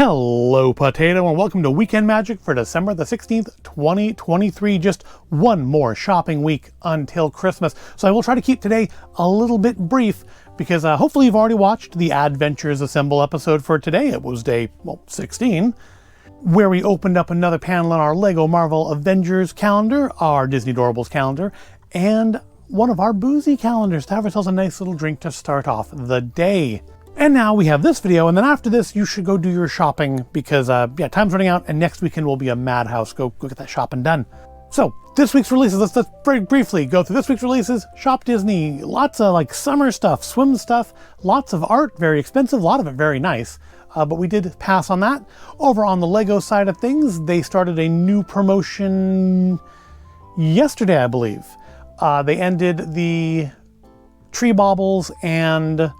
Hello, Potato, and welcome to Weekend Magic for December the 16th, 2023. Just one more shopping week until Christmas. So I will try to keep today a little bit brief because hopefully you've already watched the Adventures Assemble episode for today. It was day, 16, where we opened up another panel in our Lego Marvel Avengers calendar, our Disney Doorables calendar, and one of our boozy calendars to have ourselves a nice little drink to start off the day. And now we have this video, and then after this, you should go do your shopping because, time's running out, and next weekend will be a madhouse. Go get that shopping done. So, this week's releases, let's very briefly go through this week's releases. Shop Disney, lots of summer stuff, swim stuff, lots of art, very expensive, a lot of it very nice. But we did pass on that. Over on the Lego side of things, they started a new promotion yesterday, I believe. They ended the Tree Baubles and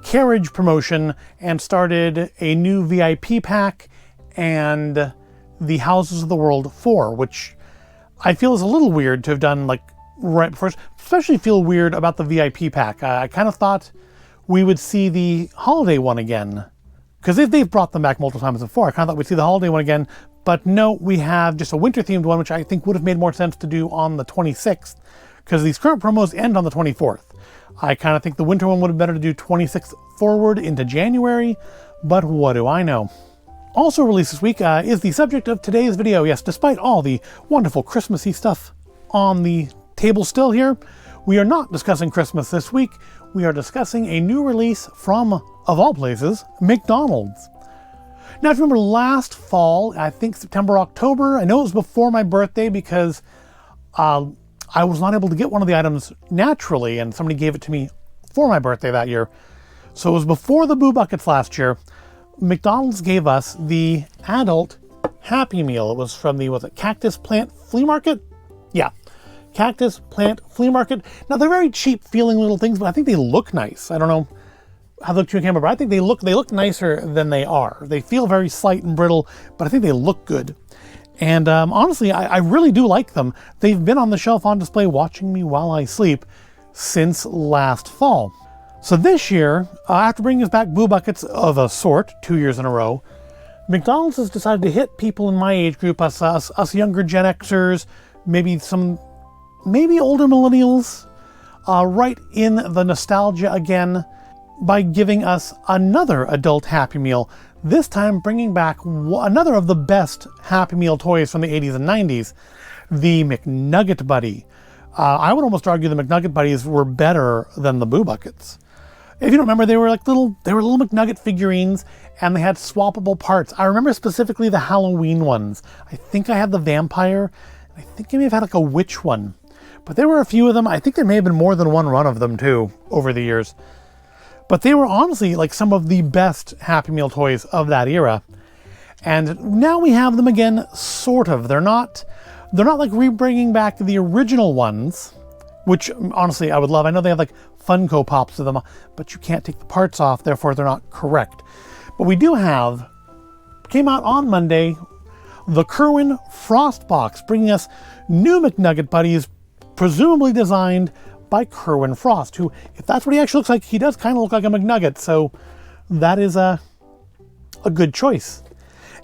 Carriage promotion and started a new VIP pack and the Houses of the World 4, which I feel is a little weird to have done right before, especially feel weird about the VIP pack. I kind of thought we would see the holiday one again because they've brought them back multiple times before. I kind of thought we'd see the holiday one again, but no, we have just a winter themed one, which I think would have made more sense to do on the 26th because these current promos end on the 24th. I kind of think the winter one would have been better to do 26th forward into January, but what do I know? Also released this week is the subject of today's video. Yes, despite all the wonderful Christmassy stuff on the table still here, we are not discussing Christmas this week. We are discussing a new release from, of all places, McDonald's. Now, if you remember last fall, I think September, October, I know it was before my birthday because I was not able to get one of the items naturally, and somebody gave it to me for my birthday that year. So it was before the Boo Buckets last year. McDonald's gave us the adult Happy Meal. It was from the, Cactus Plant Flea Market? Yeah, Cactus Plant Flea Market. Now, they're very cheap feeling little things, but I think they look nice. I don't know how they look to a camera, but I think they look nicer than they are. They feel very slight and brittle, but I think they look good. And honestly, I really do like them. They've been on the shelf on display watching me while I sleep since last fall. So this year, after bringing us back Boo Buckets of a sort, 2 years in a row, McDonald's has decided to hit people in my age group, us younger Gen Xers, maybe older millennials, right in the nostalgia again by giving us another adult Happy Meal. This time bringing back another of the best Happy Meal toys from the 80s and 90s, the McNugget Buddy. I would almost argue the McNugget Buddies were better than the Boo Buckets. If you don't remember, they were little McNugget figurines, and they had swappable parts. I remember specifically the Halloween ones. I think I had the vampire, and I think I may have had a witch one. But there were a few of them. I think there may have been more than one run of them too over the years. But they were honestly some of the best Happy Meal toys of that era. And now we have them again, sort of. They're not re-bringing back the original ones, which honestly I would love. I know they have Funko Pops of them, but you can't take the parts off, therefore they're not correct. But we do have, came out on Monday, the Kerwin Frost Box, bringing us new McNugget Buddies, presumably designed by Kerwin Frost, who, if that's what he actually looks like, he does kind of look like a McNugget, so that is a good choice.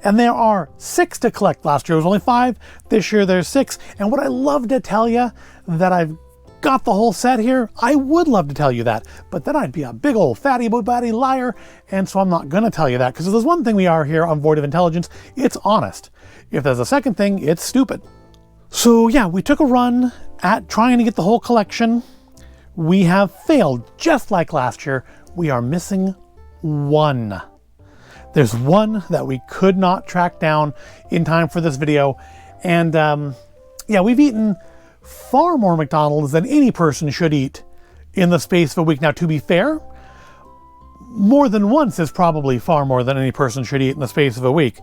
And there are 6 to collect. Last year was only 5, this year there's 6. And what I love to tell you, that I've got the whole set here, I would love to tell you that, but then I'd be a big old fatty booty liar, and so I'm not gonna tell you that, because if there's one thing we are here on Void of Intelligence, it's honest. If there's a second thing, it's stupid. So yeah, we took a run at trying to get the whole collection. We have failed, just like last year. We are missing one. There's one that we could not track down in time for this video. And we've eaten far more McDonald's than any person should eat in the space of a week. Now, to be fair, more than once is probably far more than any person should eat in the space of a week.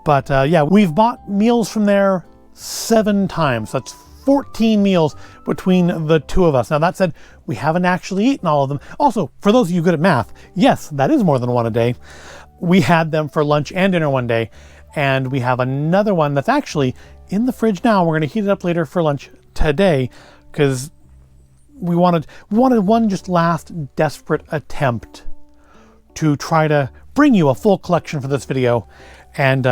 But we've bought meals from there 7 times. That's 14 meals between the two of us. Now, that said, we haven't actually eaten all of them. Also, for those of you good at math, yes, that is more than one a day. We had them for lunch and dinner one day, and we have another one that's actually in the fridge now. We're going to heat it up later for lunch today because we wanted one just last desperate attempt to try to bring you a full collection for this video. And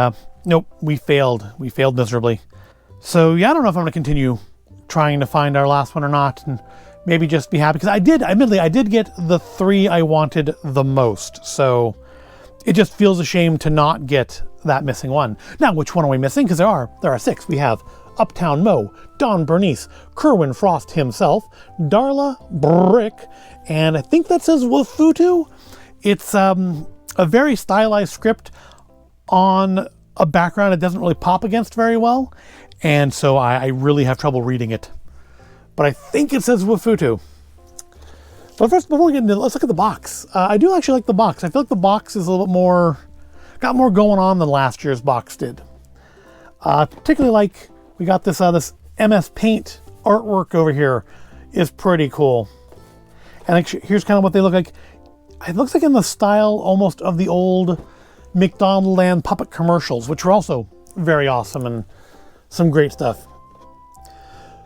nope, we failed. We failed miserably. So yeah, I don't know if I'm going to continue trying to find our last one or not, and maybe just be happy, because admittedly, I did get the 3 I wanted the most. So it just feels a shame to not get that missing one. Now, which one are we missing? Because there are 6. We have Uptown Mo, Don Bernice, Kerwin Frost himself, Darla Brick, and I think that says Wafutu. It's a very stylized script on a background it doesn't really pop against very well, and so I really have trouble reading it. But I think it says Wafutu. But first, before we get into it, let's look at the box. I do actually like the box. I feel like the box is a little bit more, got more going on than last year's box did. Particularly like, we got this MS Paint artwork over here is pretty cool. And here's kind of what they look like. It looks like in the style almost of the old McDonald and puppet commercials, which were also very awesome and some great stuff.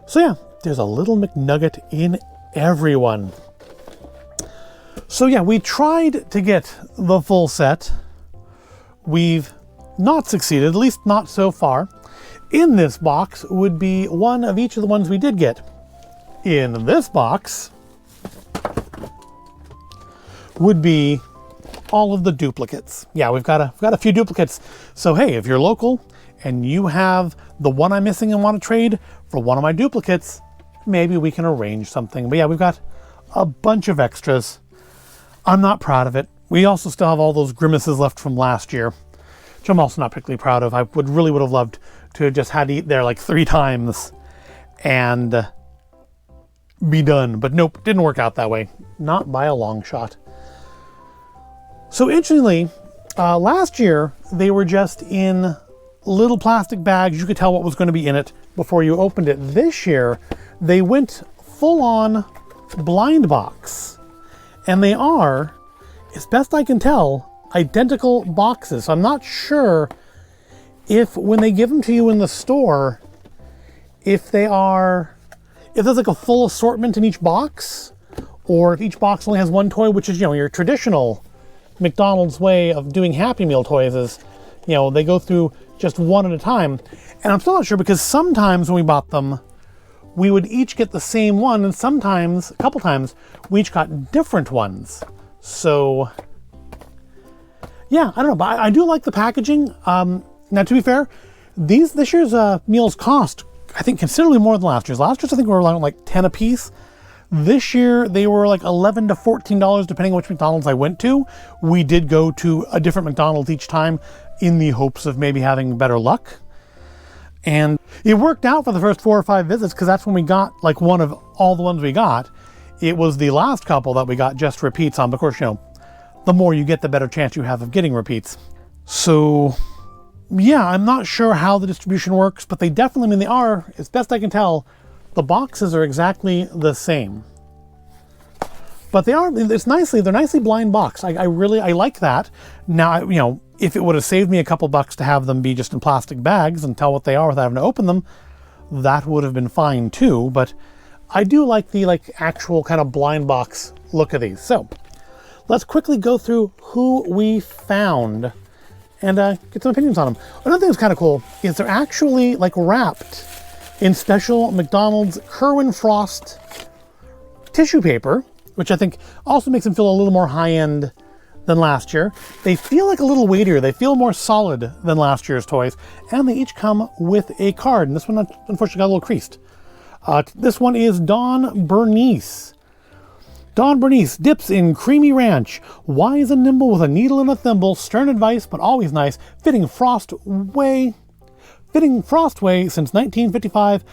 So yeah, there's a little McNugget in everyone. So yeah, we tried to get the full set. We've not succeeded, at least not so far. In this box would be one of each of the ones we did get. In this box would be all of the duplicates. Yeah, we've got a few duplicates. So hey, if you're local and you have the one I'm missing and want to trade for one of my duplicates, maybe we can arrange something. But yeah, we've got a bunch of extras. I'm not proud of it. We also still have all those grimaces left from last year, which I'm also not particularly proud of. I really would have loved to have just had to eat there like 3 times and be done. But nope, didn't work out that way. Not by a long shot. So interestingly, last year they were just in little plastic bags. You could tell what was going to be in it before you opened it. This year, they went full on blind box. And they are, as best I can tell, identical boxes. So I'm not sure if when they give them to you in the store, if there's like a full assortment in each box, or if each box only has one toy, which is, your traditional McDonald's way of doing Happy Meal toys is, they go through just one at a time. And I'm still not sure, because sometimes when we bought them, we would each get the same one, and sometimes, a couple times, we each got different ones. So, yeah, I don't know, but I do like the packaging. Now, to be fair, this year's meals cost, I think, considerably more than last year's. Last year's, I think, we were like 10 a piece. This year, they were like $11 to $14, depending on which McDonald's I went to. We did go to a different McDonald's each time in the hopes of maybe having better luck. And it worked out for the first 4 or 5 visits, because that's when we got like one of all the ones we got. It was the last couple that we got just repeats on. But of course, the more you get, the better chance you have of getting repeats. So yeah, I'm not sure how the distribution works, but they definitely, they are, as best I can tell, the boxes are exactly the same. But they're nicely blind boxed. I like that. Now, if it would have saved me a couple bucks to have them be just in plastic bags and tell what they are without having to open them, that would have been fine too. But I do like the actual kind of blind box look of these. So let's quickly go through who we found and get some opinions on them. Another thing that's kind of cool is they're actually wrapped in special McDonald's Kerwin Frost tissue paper, which I think also makes them feel a little more high-end than last year. They feel like a little weightier. They feel more solid than last year's toys, and they each come with a card. And this one, unfortunately, got a little creased. This one is Don Bernice. Don Bernice dips in creamy ranch, wise and nimble with a needle and a thimble, stern advice but always nice, fitting Frost way since 1955.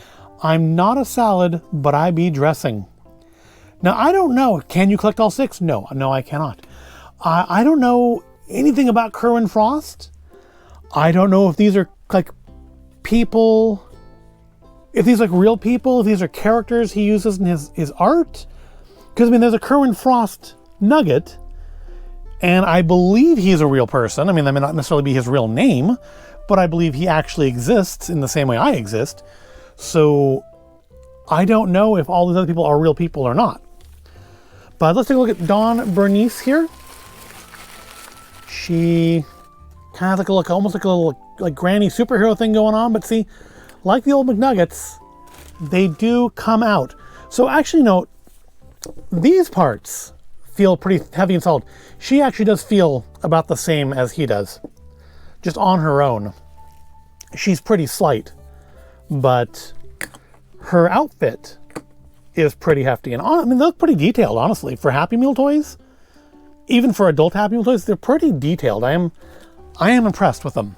I'm not a salad, but I be dressing. Now, I don't know. Can you collect all 6? No, I cannot. I don't know anything about Kerwin Frost. I don't know if these are people, if these are real people, if these are characters he uses in his art. Because, there's a Kerwin Frost Nugget, and I believe he's a real person. That may not necessarily be his real name, but I believe he actually exists in the same way I exist. So I don't know if all these other people are real people or not. But let's take a look at Don Bernice here. She kind of like almost like a little like granny superhero thing going on, but see, like the old McNuggets, they do come out. So actually note, these parts feel pretty heavy and solid. She actually does feel about the same as he does, just on her own. She's pretty slight, but her outfit is pretty hefty. And I mean, they look pretty detailed, honestly, for Happy Meal toys. Even for adult Happy Meal toys, they're pretty detailed. I am impressed with them.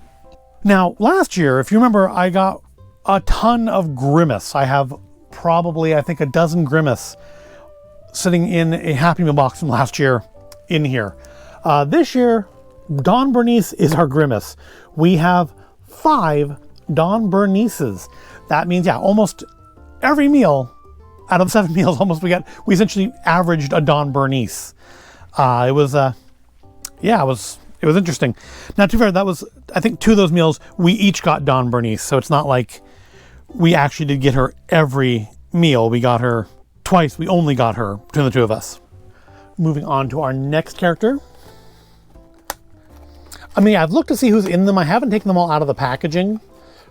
Now, last year, if you remember, I got a ton of Grimace. I have probably, I think, a dozen Grimace sitting in a Happy Meal box from last year in here. This year, Dawn Bernice is our Grimace. We have 5 Dawn Bernices. That means, yeah, almost every meal out of 7 meals, we essentially averaged a Dawn Bernice. It was interesting. Now, to be fair, that was, I think, 2 of those meals, we each got Dawn Bernice. So it's not like we actually did get her every meal. We got her twice. We only got her between the 2 of us. Moving on to our next character. I mean, I've looked to see who's in them. I haven't taken them all out of the packaging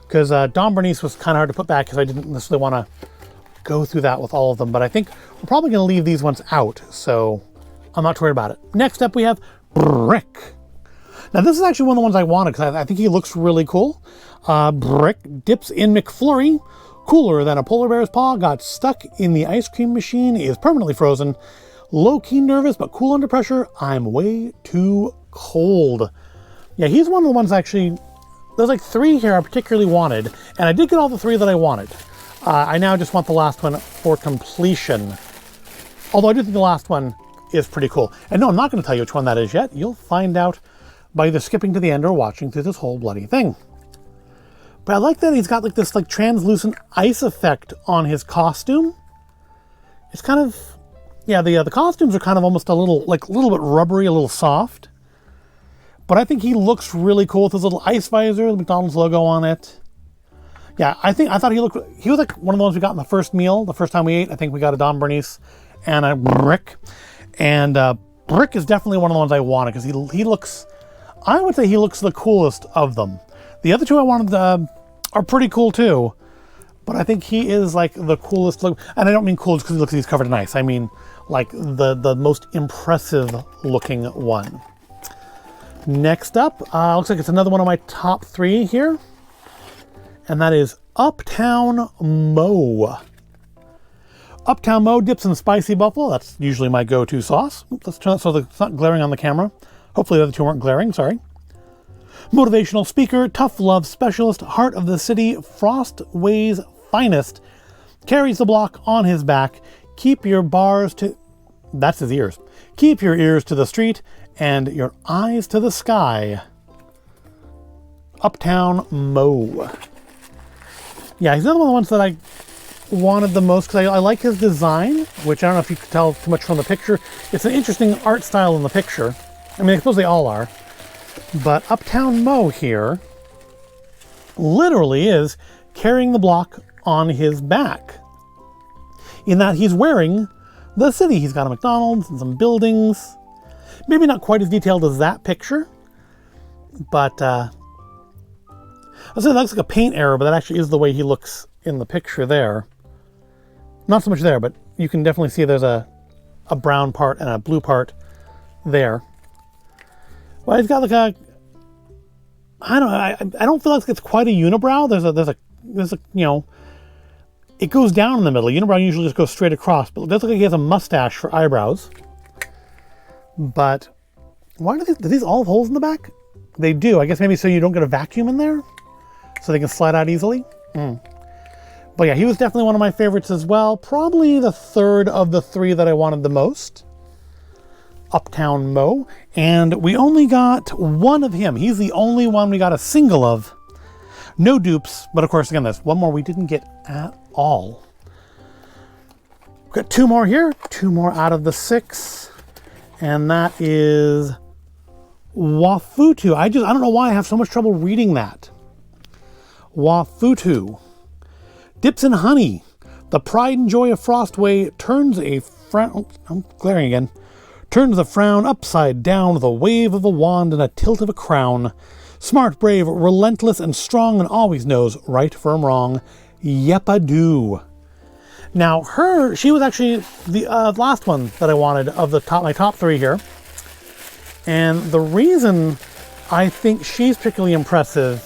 because Dawn Bernice was kind of hard to put back because I didn't necessarily want to go through that with all of them. But I think we're probably going to leave these ones out, so I'm not too worried about it. Next up, we have Brick. Now, this is actually one of the ones I wanted because I think he looks really cool. Brick dips in McFlurry. Cooler than a polar bear's paw. Got stuck in the ice cream machine. Is permanently frozen. Low-key nervous, but cool under pressure. I'm way too cold. Yeah, he's one of the ones actually, there's like 3 here I particularly wanted, and I did get all the 3 that I wanted. I now just want the last one for completion. Although I do think the last one is pretty cool. And no, I'm not going to tell you which one that is yet. You'll find out by either skipping to the end or watching through this whole bloody thing. But I like that he's got like this like translucent ice effect on his costume. It's kind of, yeah, the costumes are kind of almost a little bit rubbery, a little soft. But I think he looks really cool with his little ice visor, the McDonald's logo on it. Yeah, I thought he was like one of the ones we got in the first meal, the first time we ate. I think we got a Dawn Bernice and a Brick. And Brick is definitely one of the ones I wanted because he looks, I would say he looks the coolest of them. The other 2 I wanted are pretty cool too, but I think he is like the coolest look. And I don't mean cool just because he looks like he's covered in ice. I mean like the most impressive looking one. Next up, looks like it's another one of my top 3 here, and that is Uptown Mo. Uptown Mo dips in spicy buffalo. That's usually my go-to sauce. Let's turn it so it's not glaring on the camera. Hopefully the other 2 weren't glaring, sorry. Motivational speaker, tough love specialist, heart of the city, Frost Way's finest, carries the block on his back. Keep your bars to, that's his ears. Keep your ears to the street and your eyes to the sky. Uptown Mo. Yeah, he's another one of the ones that I wanted the most because I like his design, which I don't know if you could tell too much from the picture. It's an interesting art style in the picture. I mean, I suppose they all are. But Uptown Mo here literally is carrying the block on his back. In that he's wearing the city. He's got a McDonald's and some buildings. Maybe not quite as detailed as that picture, but I'll say that looks like a paint error, but that actually is the way he looks in the picture there. Not so much there, but you can definitely see there's a brown part and a blue part there. Well, he's got like a, I don't feel like it's quite a unibrow. There's a you know, it goes down in the middle. Unibrow usually just goes straight across, but it does look like he has a mustache for eyebrows. But why do these all have holes in the back? They do. I guess maybe so you don't get a vacuum in there, so they can slide out easily. But yeah, he was definitely one of my favorites as well. Probably the 3rd of the 3 that I wanted the most. Uptown Mo. And we only got 1 of him. He's the only one we got a single of. No dupes, but of course, again, there's 1 more we didn't get at all. We've got 2 more here. 2 more out of the 6. And that is Wafutu. I don't know why I have so much trouble reading that. Wafutu. Dips in honey. The pride and joy of Frostway turns Turns a frown upside down with a wave of a wand and a tilt of a crown. Smart, brave, relentless, and strong, and always knows right from wrong. Yep-a-do. Now, she was actually the last one that I wanted of my top three here. And the reason I think she's particularly impressive,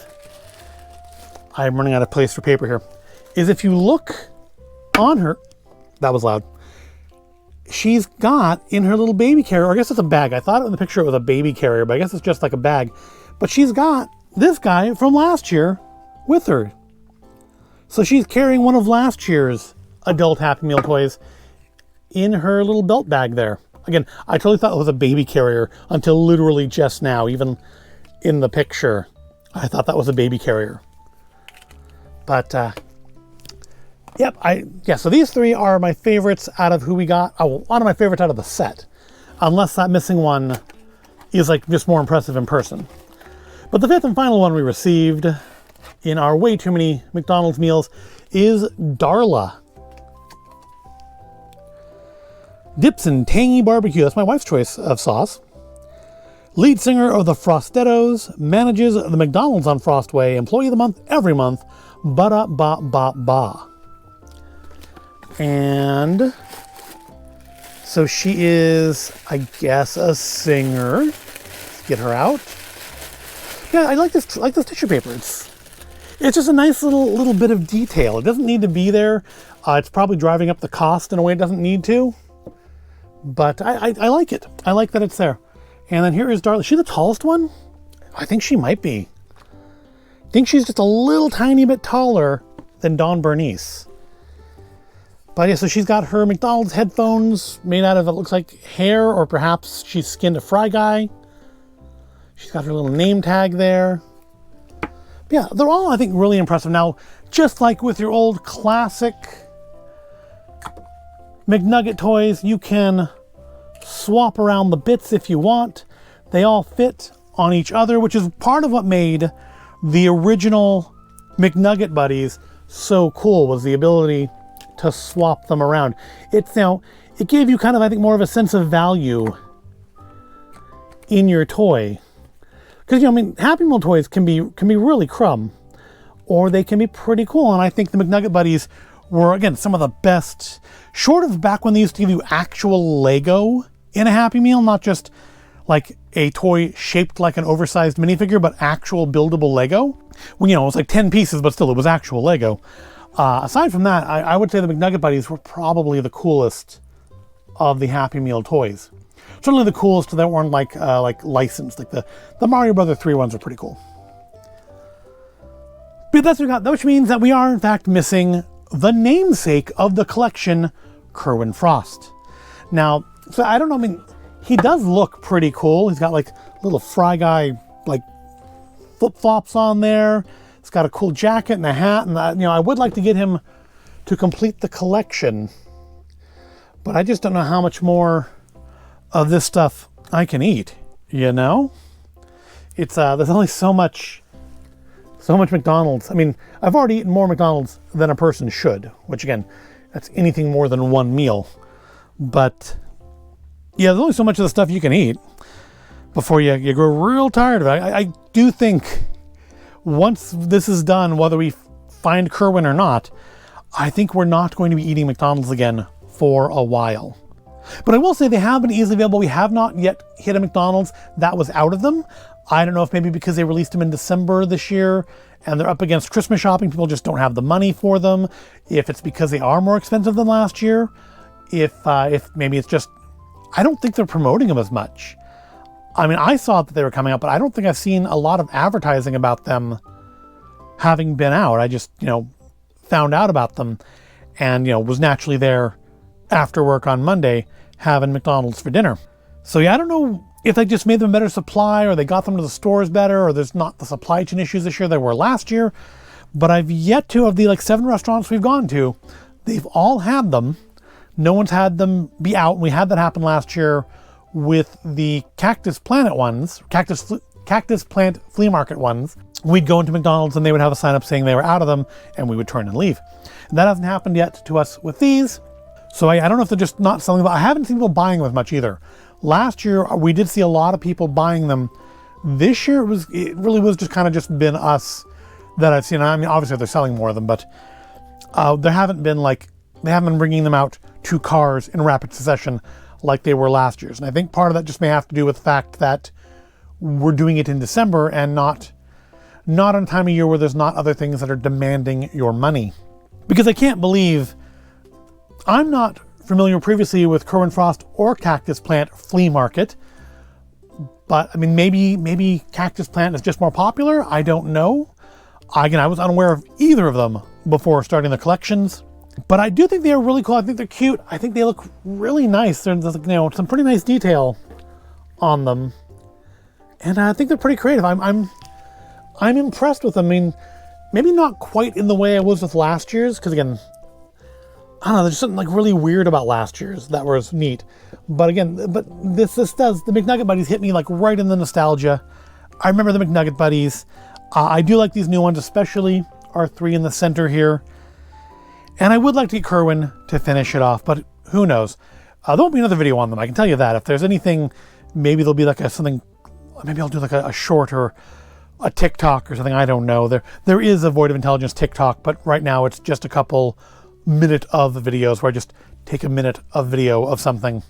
I'm running out of place for paper here, is if you look on her, that was loud, she's got in her little baby carrier, or I guess it's a bag. I thought in the picture it was a baby carrier, but I guess it's just like a bag. But she's got this guy from last year with her. So she's carrying one of last year's adult Happy Meal toys in her little belt bag there. Again, I totally thought it was a baby carrier until literally just now, even in the picture. I thought that was a baby carrier. But, yep, so these three are my favorites out of who we got. Oh, one of my favorites out of the set. Unless that missing one is like just more impressive in person. But the fifth and final one we received in our way too many McDonald's meals is Darla. Dips in tangy barbecue. That's my wife's choice of sauce. Lead singer of the Frostettos, manages the McDonald's on Frostway, employee of the month every month. Ba-da-ba-ba-ba. And so she is, I guess, a singer. Let's get her out. Yeah, I like this tissue paper. It's just a nice little bit of detail. It doesn't need to be there. It's probably driving up the cost in a way it doesn't need to. But I like it. I like that it's there. And then here is Darla. Is she the tallest one? I think she might be. I think she's just a little tiny bit taller than Dawn Bernice. But yeah, so she's got her McDonald's headphones made out of, it looks like, hair, or perhaps she's skinned a Fry Guy. She's got her little name tag there. But yeah, they're all, I think, really impressive. Now, just like with your old classic McNugget toys, you can swap around the bits if you want. They all fit on each other, which is part of what made the original McNugget Buddies so cool, was the ability to swap them around. It gave you kind of, I think, more of a sense of value in your toy. Because, Happy Meal toys can be really crumb, or they can be pretty cool. And I think the McNugget Buddies were, again, some of the best, short of back when they used to give you actual Lego in a Happy Meal, not just like a toy shaped like an oversized minifigure, but actual buildable Lego. Well, it was like 10 pieces, but still, it was actual Lego. Aside from that, I would say the McNugget Buddies were probably the coolest of the Happy Meal toys. Certainly the coolest that weren't like licensed. Like the Mario Brothers 3 ones are pretty cool. But that's what we got, which means that we are in fact missing the namesake of the collection, Kerwin Frost. Now, so I don't know, he does look pretty cool. He's got like little Fry Guy like flip-flops on there. He's got a cool jacket and a hat, and I would like to get him to complete the collection, but I just don't know how much more of this stuff I can eat. It's there's only so much McDonald's. I've already eaten more McDonald's than a person should, which again, that's anything more than one meal. But yeah, there's only so much of the stuff you can eat before you grow real tired of it. I do think once this is done, whether we find Kerwin or not, I think we're not going to be eating McDonald's again for a while. But I will say they have been easily available. We have not yet hit a McDonald's that was out of them. I don't know if maybe because they released them in December this year and they're up against Christmas shopping, people just don't have the money for them. If it's because they are more expensive than last year. If maybe it's just, I don't think they're promoting them as much. I saw that they were coming out, but I don't think I've seen a lot of advertising about them having been out. I just, found out about them and, was naturally there after work on Monday having McDonald's for dinner. So yeah, I don't know if they just made them a better supply or they got them to the stores better or there's not the supply chain issues this year there were last year. But I've yet to, of the 7 restaurants we've gone to, they've all had them. No one's had them be out. We had that happen last year with the Cactus Plant Flea Market ones. We'd go into McDonald's and they would have a sign up saying they were out of them and we would turn and leave. And that hasn't happened yet to us with these. So I don't know if they're just not selling them. I haven't seen people buying them as much either. Last year, we did see a lot of people buying them. This year, it really was just kind of just been us that I've seen. I mean, obviously they're selling more of them, but they haven't been bringing them out to cars in rapid succession like they were last year's. And I think part of that just may have to do with the fact that we're doing it in December and not on a time of year where there's not other things that are demanding your money. Because I can't believe, I'm not familiar previously with Kerwin Frost or Cactus Plant Flea Market, but I mean, maybe Cactus Plant is just more popular. I don't know. Again, I was unaware of either of them before starting the collections, but I do think they are really cool. I think they're cute. I think they look really nice. There's, you know, some pretty nice detail on them, and I think they're pretty creative. I'm impressed with them. I mean, maybe not quite in the way I was with last year's, because again, I don't know, there's something like really weird about last year's that was neat. But again, this does, the McNugget Buddies hit me like right in the nostalgia. I remember the McNugget Buddies. I do like these new ones, especially our 3 in the center here. And I would like to get Kerwin to finish it off, but who knows? There won't be another video on them, I can tell you that. If there's anything, maybe there'll be like maybe I'll do like a short or a TikTok or something, I don't know. There is a Void of Intelligence TikTok, but right now it's just a couple minute of videos where I just take a minute of video of something.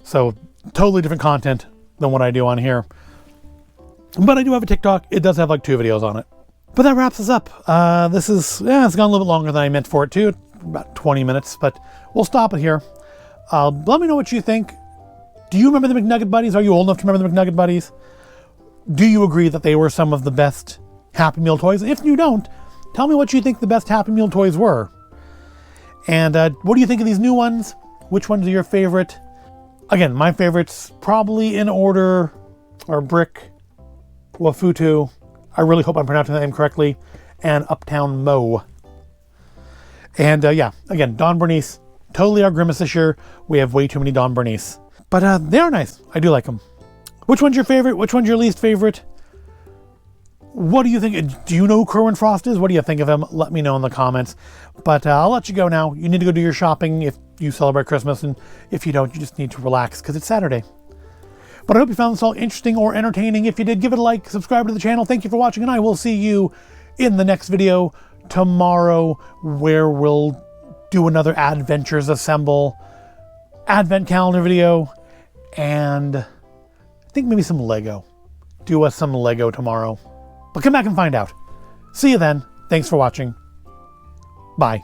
So totally different content than what I do on here. But I do have a TikTok. It does have like 2 videos on it. But that wraps us up. It's gone a little bit longer than I meant for it to, about 20 minutes, but we'll stop it here. Let me know what you think. Do you remember the McNugget Buddies? Are you old enough to remember the McNugget Buddies? Do you agree that they were some of the best Happy Meal toys? If you don't, tell me what you think the best Happy Meal toys were. And what do you think of these new ones? Which ones are your favorite? Again, my favorites probably in order are Brick, Wafutu, I really hope I'm pronouncing that name correctly, and Uptown Mo. And yeah, again, Don Bernice, totally our Grimace this year. We have way too many Don Bernice. But they are nice. I do like them. Which one's your favorite? Which one's your least favorite? What do you think? Do you know who Kerwin Frost is? What do you think of him? Let me know in the comments. But I'll let you go now. You need to go do your shopping if you celebrate Christmas. And if you don't, you just need to relax because it's Saturday. But I hope you found this all interesting or entertaining. If you did, give it a like, subscribe to the channel. Thank you for watching, and I will see you in the next video tomorrow, where we'll do another Adventures Assemble advent calendar video, and I think maybe some Lego. Do us some Lego tomorrow. But come back and find out. See you then. Thanks for watching. Bye.